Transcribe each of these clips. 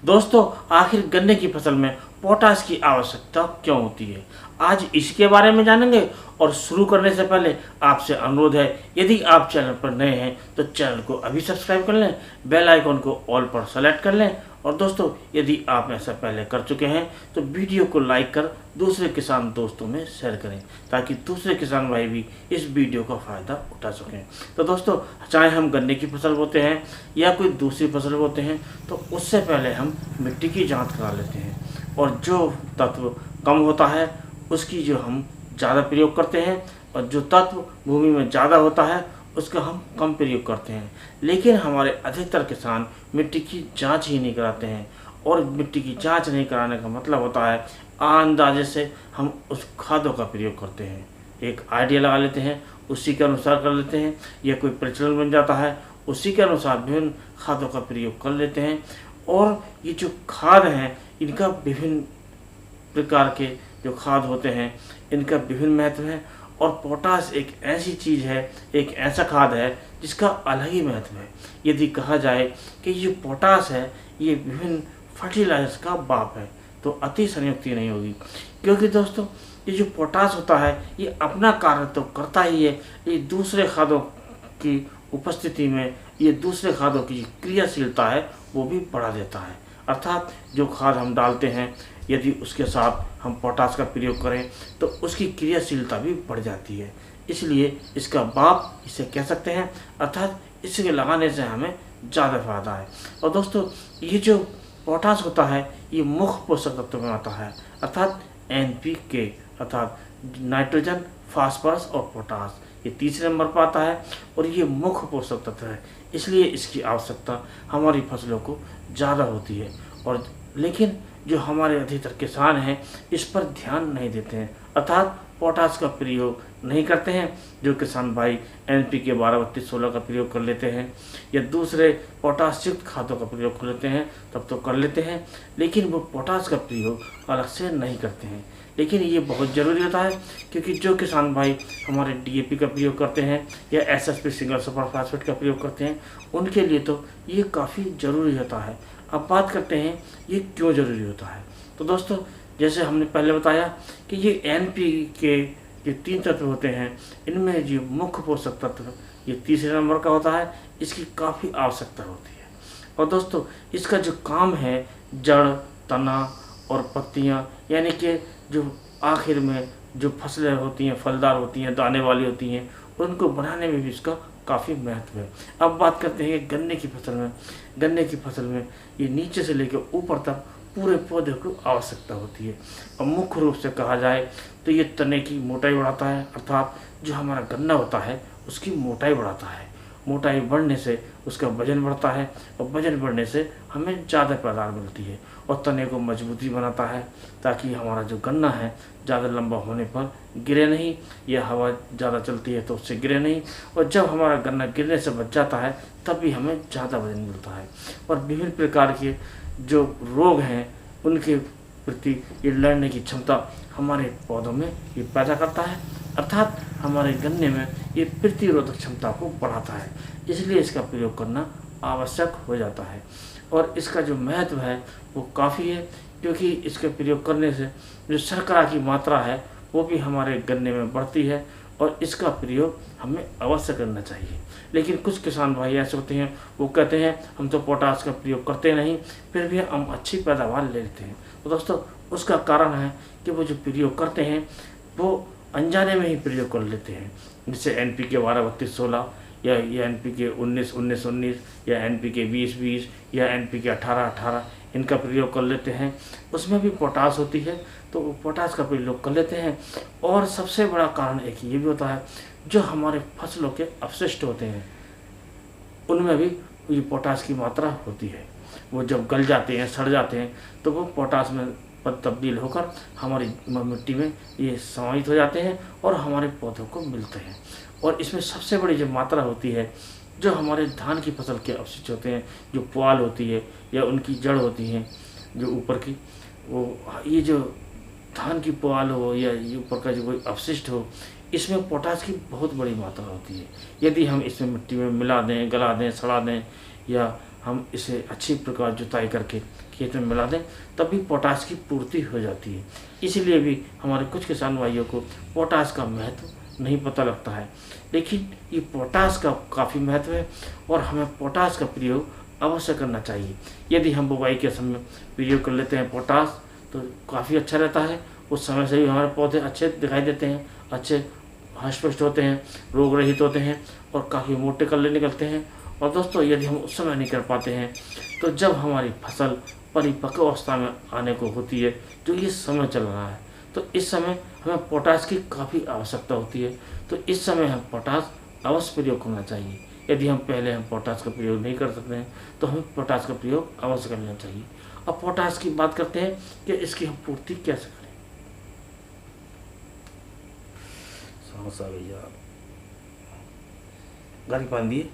दोस्तों, आखिर गन्ने की फसल में पोटाश की आवश्यकता क्यों होती है, आज इसके बारे में जानेंगे। और शुरू करने से पहले आपसे अनुरोध है, यदि आप चैनल पर नए हैं तो चैनल को अभी सब्सक्राइब कर लें, बेल आइकन को ऑल पर सेलेक्ट कर लें। और दोस्तों, यदि आप ऐसा पहले कर चुके हैं तो वीडियो को लाइक कर दूसरे किसान दोस्तों में शेयर करें, ताकि दूसरे किसान भाई भी इस वीडियो का फ़ायदा उठा सकें। तो दोस्तों, चाहे हम गन्ने की फसल बोते हैं या कोई दूसरी फसल बोते हैं, तो उससे पहले हम मिट्टी की जांच करा लेते हैं, और जो तत्व कम होता है उसकी जो हम ज़्यादा प्रयोग करते हैं, और जो तत्व भूमि में ज़्यादा होता है उसका हम कम प्रयोग करते हैं। लेकिन हमारे अधिकतर किसान मिट्टी की जांच ही नहीं कराते हैं, और मिट्टी की जांच नहीं कराने का मतलब होता है अंदाजे से हम उस खादों का प्रयोग करते हैं, एक आइडिया लगा लेते हैं, उसी के अनुसार कर लेते हैं, या कोई प्रचलन बन जाता है, उसी के अनुसार विभिन्न खादों का प्रयोग कर लेते हैं। और ये जो खाद हैं इनका विभिन्न प्रकार के जो खाद होते हैं इनका विभिन्न महत्व है। और पोटाश एक ऐसी चीज़ है, एक ऐसा खाद है जिसका अलग ही महत्व है। यदि कहा जाए कि ये पोटाश है ये विभिन्न फर्टिलाइजर्स का बाप है तो अति संयुक्ति नहीं होगी, क्योंकि दोस्तों ये जो पोटाश होता है ये अपना कार्य तो करता ही है, ये दूसरे खादों की उपस्थिति में ये दूसरे खादों की क्रियाशीलता है वो भी बढ़ा देता है। अर्थात जो खाद हम डालते हैं यदि उसके साथ हम पोटाश का प्रयोग करें तो उसकी क्रियाशीलता भी बढ़ जाती है, इसलिए इसका बाप इसे कह सकते हैं। अर्थात इसके लगाने से हमें ज़्यादा फायदा है। और दोस्तों, ये जो पोटाश होता है ये मुख्य पोषक तत्व में आता है, अर्थात NPK, अर्थात नाइट्रोजन, फास्फोरस और पोटाश, ये तीसरे नंबर पर आता है। और ये मुख्य पोषक तत्व है, इसलिए इसकी आवश्यकता हमारी फसलों को ज़्यादा होती है। और लेकिन जो हमारे अधिकतर किसान हैं इस पर ध्यान नहीं देते हैं, अर्थात पोटाश का प्रयोग नहीं करते हैं। जो किसान भाई NPK 12-32-16 का प्रयोग कर लेते हैं या दूसरे पोटाश युक्त खादों का प्रयोग कर लेते हैं तब तो कर लेते हैं, लेकिन वो पोटाश का प्रयोग अलग से नहीं करते हैं। लेकिन ये बहुत ज़रूरी होता है, क्योंकि जो किसान भाई हमारे DAP का प्रयोग करते हैं या SSP सिंगल सुपर फास्फेट का प्रयोग करते हैं उनके लिए तो ये काफ़ी ज़रूरी होता है। अब बात करते हैं ये क्यों ज़रूरी होता है। तो दोस्तों, जैसे हमने पहले बताया कि ये NPK ये 3 तत्व होते हैं, इनमें जो मुख्य पोषक तत्व ये तीसरे नंबर का होता है, इसकी काफ़ी आवश्यकता होती है। और दोस्तों, इसका जो काम है जड़, तना और पत्तियाँ, यानी कि जो आखिर में जो फसलें होती हैं, फलदार होती हैं, दाने वाली होती हैं, उनको बनाने में भी इसका काफ़ी महत्व है। अब बात करते हैं कि गन्ने की फसल में। गन्ने की फसल में ये नीचे से लेकर ऊपर तक पूरे पौधे को आवश्यकता होती है। और मुख्य रूप से कहा जाए तो ये तने की मोटाई बढ़ाता है, अर्थात जो हमारा गन्ना होता है उसकी मोटाई बढ़ाता है। मोटाई बढ़ने से उसका वजन बढ़ता है, और वजन बढ़ने से हमें ज़्यादा पैदावार मिलती है। और तने को मजबूती बनाता है, ताकि हमारा जो गन्ना है ज़्यादा लंबा होने पर गिरे नहीं, या हवा ज़्यादा चलती है तो उससे गिरे नहीं। और जब हमारा गन्ना गिरने से बच जाता है तब भी हमें ज़्यादा वजन मिलता है। और विभिन्न प्रकार के जो रोग हैं उनके प्रति ये लड़ने की क्षमता हमारे पौधों में ये पैदा करता है, अर्थात हमारे गन्ने में ये प्रतिरोधक क्षमता को बढ़ाता है। इसलिए इसका प्रयोग करना आवश्यक हो जाता है। और इसका जो महत्व है वो काफ़ी है, क्योंकि इसके प्रयोग करने से जो शर्करा की मात्रा है वो भी हमारे गन्ने में बढ़ती है, और इसका प्रयोग हमें अवश्य करना चाहिए। लेकिन कुछ किसान भाई ऐसे होते हैं वो कहते हैं हम तो पोटाश का प्रयोग करते नहीं, फिर भी हम अच्छी पैदावार ले लेते हैं। तो दोस्तों, उसका कारण है कि वो जो प्रयोग करते हैं वो अनजाने में ही प्रयोग कर लेते हैं। जैसे NPK 12-32-16 या NPK 19-19-19 या NPK 20-20 या NPK 18-18 इनका प्रयोग कर लेते हैं। उसमें भी पोटाश होती है तो पोटाश का प्रयोग कर लेते हैं। और सबसे बड़ा कारण एक ये भी होता है, जो हमारे फसलों के अपशिष्ट होते हैं उनमें भी ये पोटाश की मात्रा होती है। वो जब गल जाते हैं, सड़ जाते हैं, तो वो पोटाश में तब्दील होकर हमारी मिट्टी में ये समाहित हो जाते हैं और हमारे पौधों को मिलते हैं। और इसमें सबसे बड़ी जो मात्रा होती है, जो हमारे धान की फसल के अवशिष्ट होते हैं, जो पुआल होती है या उनकी जड़ होती हैं जो ऊपर की, वो ये जो धान की पुआल हो या ये ऊपर का जो कोई अवशिष्ट हो, इसमें पोटाश की बहुत बड़ी मात्रा होती है। यदि हम इसमें मिट्टी में मिला दें, गला दें, सड़ा दें, या हम इसे अच्छी प्रकार जुताई करके खेत में मिला दें, तभी पोटाश की पूर्ति हो जाती है। इसीलिए भी हमारे कुछ किसान भाइयों को पोटाश का महत्व नहीं पता लगता है, लेकिन ये पोटाश का काफ़ी महत्व है और हमें पोटाश का प्रयोग अवश्य करना चाहिए। यदि हम बुवाई के समय प्रयोग कर लेते हैं पोटाश तो काफ़ी अच्छा रहता है। उस समय से भी हमारे पौधे अच्छे दिखाई देते हैं, अच्छे हष्ट-पुष्ट होते हैं, रोग रहित होते हैं और काफ़ी मोटे कल्ले निकलते हैं। और दोस्तों, यदि हम उस समय नहीं कर पाते हैं तो जब हमारी फसल परिपक्व अवस्था में आने को होती है, जो ये समय चल रहा है, तो इस समय हमें पोटाश की काफ़ी आवश्यकता होती है। तो इस समय हम पोटाश अवश्य प्रयोग करना चाहिए। यदि हम पोटाश का प्रयोग नहीं कर सकते हैं तो हमें पोटाश का प्रयोग अवश्य करना चाहिए। अब पोटाश की बात करते हैं कि इसकी हम पूर्ति कैसे करें। समस्या भैया गाड़ी बांध दिए।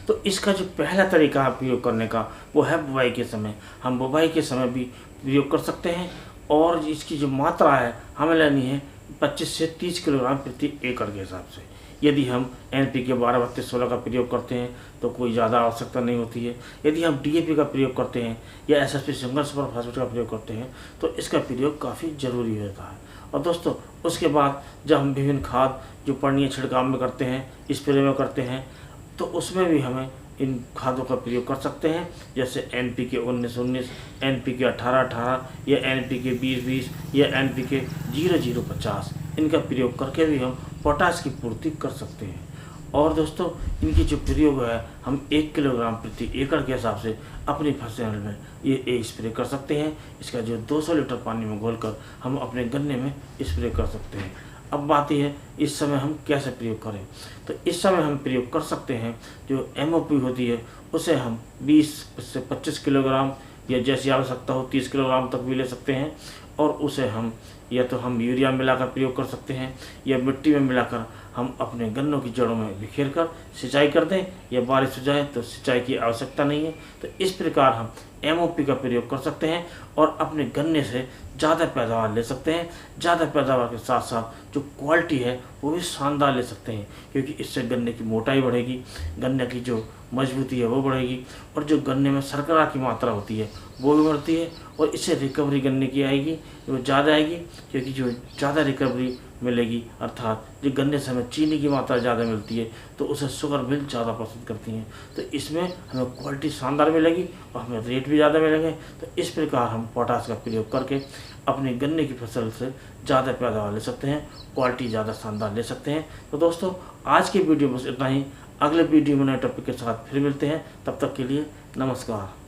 तो इसका जो पहला तरीका है प्रयोग करने का वो है बुवाई के समय। हम बुवाई के समय भी प्रयोग कर सकते हैं और इसकी जो मात्रा है हमें लेनी है 25 से 30 किलोग्राम प्रति एकड़ के हिसाब से। यदि हम NPK 12-32-16 का प्रयोग करते हैं तो कोई ज़्यादा आवश्यकता नहीं होती है। यदि हम DAP का प्रयोग करते हैं या SSP सिंगल सुपर फास्फेट का प्रयोग करते हैं तो इसका प्रयोग काफ़ी ज़रूरी होता है। और दोस्तों, उसके बाद जब हम विभिन्न खाद जो पर्णीय छिड़काव में करते हैं, स्प्रे में करते हैं, तो उसमें भी हमें इन खादों का प्रयोग कर सकते हैं, जैसे NPK 19-19, NPK 18-18 या NPK 20-20 या NPK 00-50। इनका प्रयोग करके भी हम पोटाश की पूर्ति कर सकते हैं। और दोस्तों, इनकी जो प्रयोग है हम 1 किलोग्राम प्रति एकड़ के हिसाब से अपनी फसल में ये स्प्रे कर सकते हैं। इसका जो 200 लीटर पानी में घोलकर हम अपने गन्ने में स्प्रे कर सकते हैं। अब बात यह है इस समय हम कैसे प्रयोग करें। तो इस समय हम प्रयोग कर सकते हैं जो MOP होती है उसे हम 20 से 25 किलोग्राम या जैसी आवश्यकता हो 30 किलोग्राम तक भी ले सकते हैं। और उसे हम या तो हम यूरिया मिलाकर प्रयोग कर सकते हैं या मिट्टी में मिलाकर हम अपने गन्नों की जड़ों में बिखेर कर सिंचाई कर दें, या बारिश हो जाए तो सिंचाई की आवश्यकता नहीं है। तो इस प्रकार हम MOP का प्रयोग कर सकते हैं और अपने गन्ने से ज़्यादा पैदावार ले सकते हैं। ज़्यादा पैदावार के साथ साथ जो क्वालिटी है वो भी शानदार ले सकते हैं, क्योंकि इससे गन्ने की मोटाई बढ़ेगी, गन्ने की जो मजबूती है वो बढ़ेगी और जो गन्ने में शर्करा की मात्रा होती है वो भी बढ़ती है। और इससे रिकवरी गन्ने की आएगी, वो ज़्यादा आएगी, क्योंकि जो ज़्यादा रिकवरी मिलेगी अर्थात जो गन्ने से हमें चीनी की मात्रा ज़्यादा मिलती है तो उसे शुगर मिल ज़्यादा पसंद करती हैं। तो इसमें हमें क्वालिटी शानदार मिलेगी और हमें रेट भी ज़्यादा मिलेंगे। तो इस प्रकार हम पोटाश का प्रयोग करके अपनी गन्ने की फसल से ज़्यादा पैदावार ले सकते हैं, क्वालिटी ज़्यादा शानदार ले सकते हैं। तो दोस्तों, आज की वीडियो में बस इतना ही। अगले वीडियो में नए टॉपिक के साथ फिर मिलते हैं। तब तक के लिए नमस्कार।